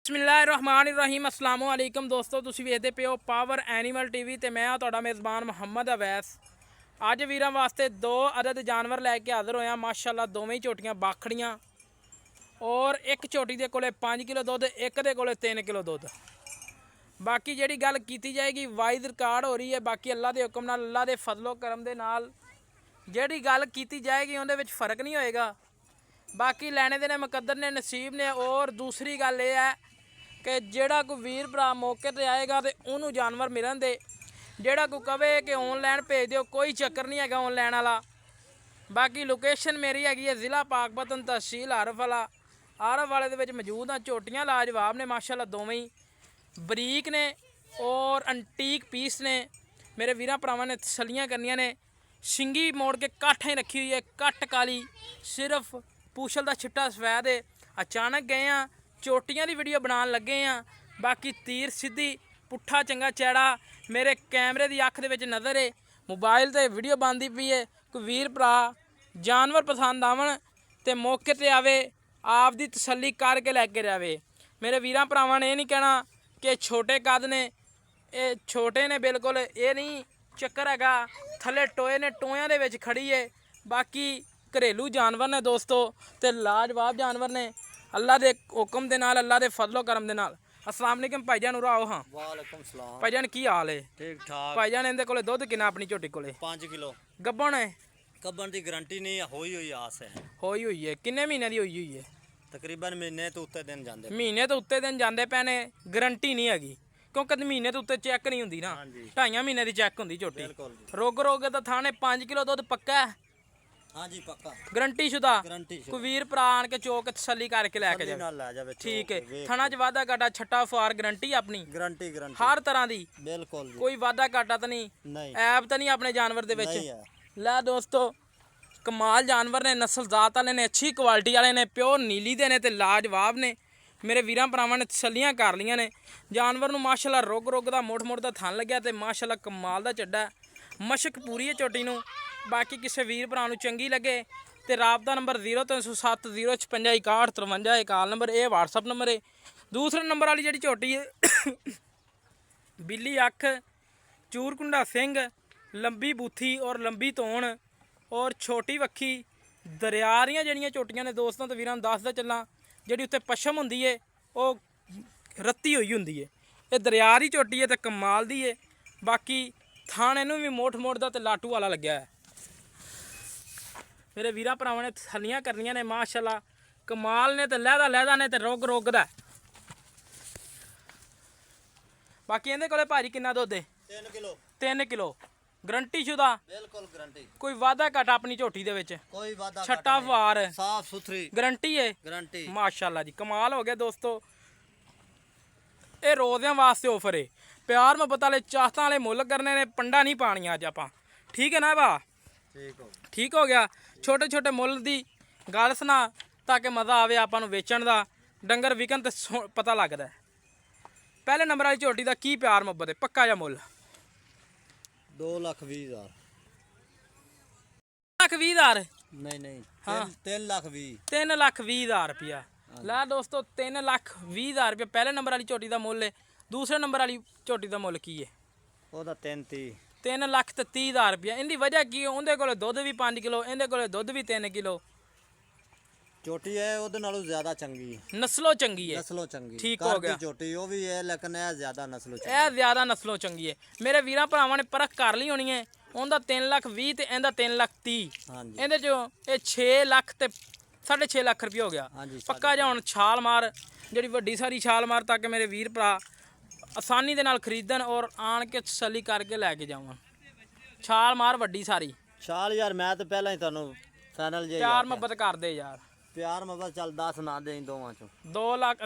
बिस्मिल्लाहिर्रहमानिर्रहीम अस्सलाम वालेकुम दोस्तों, तुसीं वेखदे पे हो पावर एनीमल टीवी ते मैं तुहाडा मेज़बान मुहम्मद अवैस। अज वीरां वास्ते दो अदद जानवर लैके हाज़र होया। माशाअल्लाह दोवें झोटियां बाखड़ियां और एक झोटी दे कोले 5 किलो दुध, एक दे कोले 3 किलो दुध। बाकी जिहड़ी गल कीती जाएगी वाइज रिकॉर्ड हो रही है। बाकी अल्लाह के हुक्म नाल, अल्लाह के फजलो करम दे नाल जिहड़ी गल कीती जाएगी उहदे विच फर्क नहीं होएगा। बाकी लैने देने मुकद्दर ने, नसीब ने। और दूसरी गल यह है कि जेड़ा कोई वीर भरा मौके पर आएगा तो उन्होंने जानवर मिलन दे। जेड़ा कोई कहे कि ऑनलाइन भेज दो, कोई चक्कर नहीं है ऑनलाइन वाला। बाकी लोकेशन मेरी हैगी है ज़िला पाकपतन, तहसील आरफ वाले दे मौजूद हाँ। झोटियां लाजवाब ने माशाअल्लाह, दोवें ही बरीक ने और अंटीक पीस ने। मेरे वीर भरावां ने तसल्लियां करनियां ने। शिंगी मोड़ के कट्ठ ही रखी हुई है, कट्ट काली, सिर्फ पूछल का छिट्टा सफैद है। अचानक गए हाँ, चोटियां की वीडियो बना लगे हाँ। बाकी तीर सीधी, पुट्ठा चंगा चैड़ा मेरे कैमरे की अख दे नज़र है। मोबाइल ते वीडियो बनती पई है। कोई वीर भरा जानवर पसंद आवन तो मौके पर आवे, आप दी तसल्ली करके लैके जावे। मेरे वीर भरावां ने यह नहीं कहना कि छोटे कद ने, ये छोटे ने बिल्कुल, ये नहीं चक्कर हैगा। थले टोए ने, टोयां दे विच खड़ी है। बाकी घरेलू जानवर ने दोस्तों, ते लाजवाब जानवर ने अल्लाह के हुक्म दे नाल, अल्लाह के फजलो करम दे नाल। अस्सलाम वालेकुम भाईजान, उरा आओ। हाँ वालेकुम सलाम भाईजान, की हाल है? ठीक ठाक। भाईजान इहदे कोले दुध किन्ना अपनी झोटी कोले? 5 किलो गब्बन है? कब्बन की गारंटी नहीं होई हुई आस है। होई हुई है? किन्ने महीने दी होई हुई है? तकरीबन महीने तो उत्ते दिन जांदे। महीने तो उत्ते दिन जांदे पए ने, गारंटी नहीं हैगी क्योंकि महीने तो उत्ते चैक नहीं हुंदी ना। 2.5 महीने की चैक हुंदी झोटी। रोग रोग तो थाने 5 किलो दुध पक्का है। हाँ जी पक्का गारंटी शुदा। गारंटी कोई वीर भरा आन के चौक तसल्ली करके लैके जाए। ठीक है। थाना च वादा घाटा छट्टा फुआर गारंटी अपनी? गारंटी हर तरह की। बिल्कुल कोई वादा घाटा तो नहीं, ऐब तो नहीं अपने जानवर दे विच? लै दोस्तों, कमाल जानवर ने, नस्ल जात वाले ने, अच्छी क्वालिटी वाले ने, प्योर नीली दे ने ते लाजवाब ने। मेरे वीर भरावां ने तसल्लियां कर लियां ने। जानवर नूं माशाअल्लाह रुग रुग दा मुड़ दा थन लग्या ते माशाअल्लाह कमाल दा चड्डा है। मशक पूरी है झोटी नूं। बाकी किसी वीर भरा नूं चंगी लगे तो राबता नंबर 0307 056 61 53 काल नंबर, ये व्हाट्सअप नंबर है। दूसरे नंबर वाली जी झोटी है बिल्ली अख, चूरकुंडा सिंह, लंबी बूथी और लंबी तोण और छोटी वक्खी, दरिया दियां जड़ियां झोटियां ने दोस्तों। तो वीरां दसदा चलना, जी उत्ते पछम हुंदी है वो रत्ती होई हुंदी है। ये दरिया की झोटी है तो कमाल दी है। बाकी थान इनू भी मोठ दा ते लाटू वाला लग्या है। मेरे वीर भरावां ने तसल्लियां करनियां ने माशाअल्लाह, कमाल ने ते लैदा ने ते रोग रोग दा। बाकी इहदे कोले भाजी किन्ना दुध है? 3 किलो गारंटी शुदा? बिल्कुल गारंटी। कोई वादा घाटा अपनी झोटी दे विच? कोई वादा छट्टा फुआर साफ सुथरी गारंटी है। गारंटी माशाअल्लाह जी, कमाल हो गया दोस्तों। ये रोज़ियां वास्ते ऑफर है। प्यार मुहब्बत वाले चाहतां वाले मुल करने ने, पंडा नहीं पानियां अज आपां। ठीक है ना भा? ठीक हो गया। छोटे छोटे मुल की गल सुना ताकि मज़ा आवे आपां नूं वेचण दा। डंगर विकन ते पता लगदा है। पहले नंबर वाली झोटी का की प्यार मुहब्बत है? पक्का जा मुल? 2,20,000। 1,20,000? नहीं हाँ 3,20,000। 3,20,000 रुपया। ला दोस्तों, 3,20,000 रुपया पहले नंबर वाली झोटी का मुल है। दूसरे नंबर वाली झोटी का मुल की है? ਉਹਦਾ 33। 3,30,000 रुपया। इनकी वजह की? उनके कोल दुध भी 5 किलो, इनके कोल दुध भी 3 किलो। झोटी है ਉਹਦੇ ਨਾਲੋਂ ਜ਼ਿਆਦਾ ਚੰਗੀ ਹੈ। नस्लों चंगी है। ਨਸਲੋਂ ਚੰਗੀ। ठीक हो गया। झोटी ਉਹ ਵੀ ਹੈ ਲੇਕਿन ਇਹ ਜ਼ਿਆਦਾ ਨਸਲੋਂ ਚੰਗੀ। ਇਹ ਜ਼ਿਆਦਾ ਨਸਲੋਂ ਚੰਗੀ ਹੈ। ਮੇਰੇ ਵੀਰਾਂ ਭਰਾਵਾਂ ਨੇ ਪਰਖ ਕਰ ਲਈ ਹੋਣੀ ਹੈ। ਉਹਦਾ 3,20,000 ਤੇ ਇਹਦਾ 3,30,000। ਹਾਂਜੀ। ਇਹਦੇ ਚੋਂ ਇਹ 6 ਲੱਖ ਤੇ 6.5 ਲੱਖ ਰੁਪਇਆ ਹੋ ਗਿਆ। ਪੱਕਾ ਜਾ ਹੁਣ ਛਾਲ ਮਾਰ, ਜਿਹੜੀ ਵੱਡੀ ਸਾਰੀ ਛਾਲ ਮਾਰ ਤਾਂ ਕਿ ਮੇਰੇ ਵੀਰ ਭਰਾ ਆਸਾਨੀ ਦੇ ਨਾਲ ਖਰੀਦਣ ਔਰ ਆਣ ਕੇ ਤਸੱਲੀ ਕਰਕੇ ਲੈ ਕੇ ਜਾਵਣ। ਛਾਲ ਮਾਰ ਵੱਡੀ ਸਾਰੀ। ਛਾਲ ਯਾਰ ਮੈਂ ਤਾਂ ਪਹਿਲਾਂ ਹੀ ਤੁਹਾਨੂੰ ਫਾਈਨਲ ਜੇ ਪਿਆਰ ਮੁਹੱਬਤ ਕਰਦੇ ਯਾਰ। ਪਿਆਰ ਮੁਹੱਬਤ ਚੱਲ 10 ਨਾ ਦੇਂ ਦੋਵਾਂ ਚੋਂ।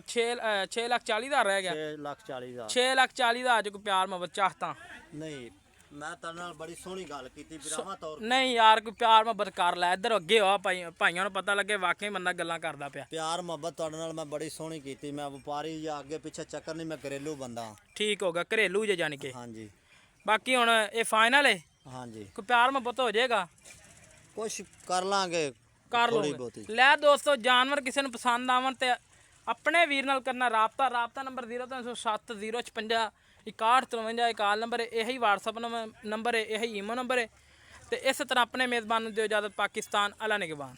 6,40,000 ਰਹਿ ਗਿਆ। 6,40,000। 6,40,000 ਚ ਕੋਈ ਪਿਆਰ ਮੁਹੱਬਤ ਚਾਹਤਾ ਨਹੀਂ। ਮੈਂ ਤੁਹਾਡੇ ਨਾਲ ਬੜੀ ਸੋਹਣੀ ਗੱਲ ਕੀਤੀ ਵਿਰਾਵਾਂ ਤੌਰ। ਨਹੀਂ ਯਾਰ, ਕੋਈ ਪਿਆਰ ਮੁਹੱਬਤ ਕਰ ਲੈ। ਇੱਧਰ ਅੱਗੇ ਹੋ ਭਾਈਆਂ ਨੂੰ ਪਤਾ ਲੱਗੇ ਵਾਕਈ ਬੰਦਾ ਗੱਲਾਂ ਕਰਦਾ ਪਿਆ। ਪਿਆਰ ਮੁਹੱਬਤ ਤੁਹਾਡੇ ਨਾਲ ਮੈਂ ਬੜੀ ਸੋਹਣੀ ਕੀਤੀ। ਮੈਂ ਵਪਾਰੀ ਜਾਂ ਅੱਗੇ ਪਿੱਛੇ ਚੱਕਰ ਨਹੀਂ, ਮੈਂ ਘਰੇਲੂ ਬੰਦਾ। ਠੀਕ ਹੋ ਗਿਆ, ਘਰੇਲੂ ਜੇ ਜਾਣੀ ਕਿ। ਹਾਂਜੀ। ਬਾਕੀ ਹੁਣ ਇਹ ਫਾਈਨਲ ਹੈ? ਹਾਂਜੀ। ਕੋਈ ਪਿਆਰ ਮੁਹੱਬਤ ਹੋ ਜਾਏਗਾ? ਕੁਛ ਕਰ ਲਾਂਗੇ, ਕਰ ਲਓ। ਲੈ ਦੋਸਤੋ, ਜਾਨਵਰ ਕਿਸੇ ਨੂੰ ਪਸੰਦ ਆਵਣ ਤੇ ਆਪਣੇ ਵੀਰ ਨਾਲ ਕਰਨਾ ਰਾਬਤਾ ਨੰਬਰ 0307 056 6153 ਇਹ ਕਾਲ ਨੰਬਰ ਹੈ, ਇਹੀ WhatsApp ਨੰਬਰ ਹੈ, ਇਹੀ ਈਮੋ ਨੰਬਰ ਹੈ। ਤੇ ਇਸ ਤਰ੍ਹਾਂ ਆਪਣੇ ਮੇਜ਼ਬਾਨ ਨੂੰ ਦਿਓ ਇਜਾਜ਼ਤ। ਪਾਕਿਸਤਾਨ ਅਲਾ ਨਿਗਹਬਾਨ।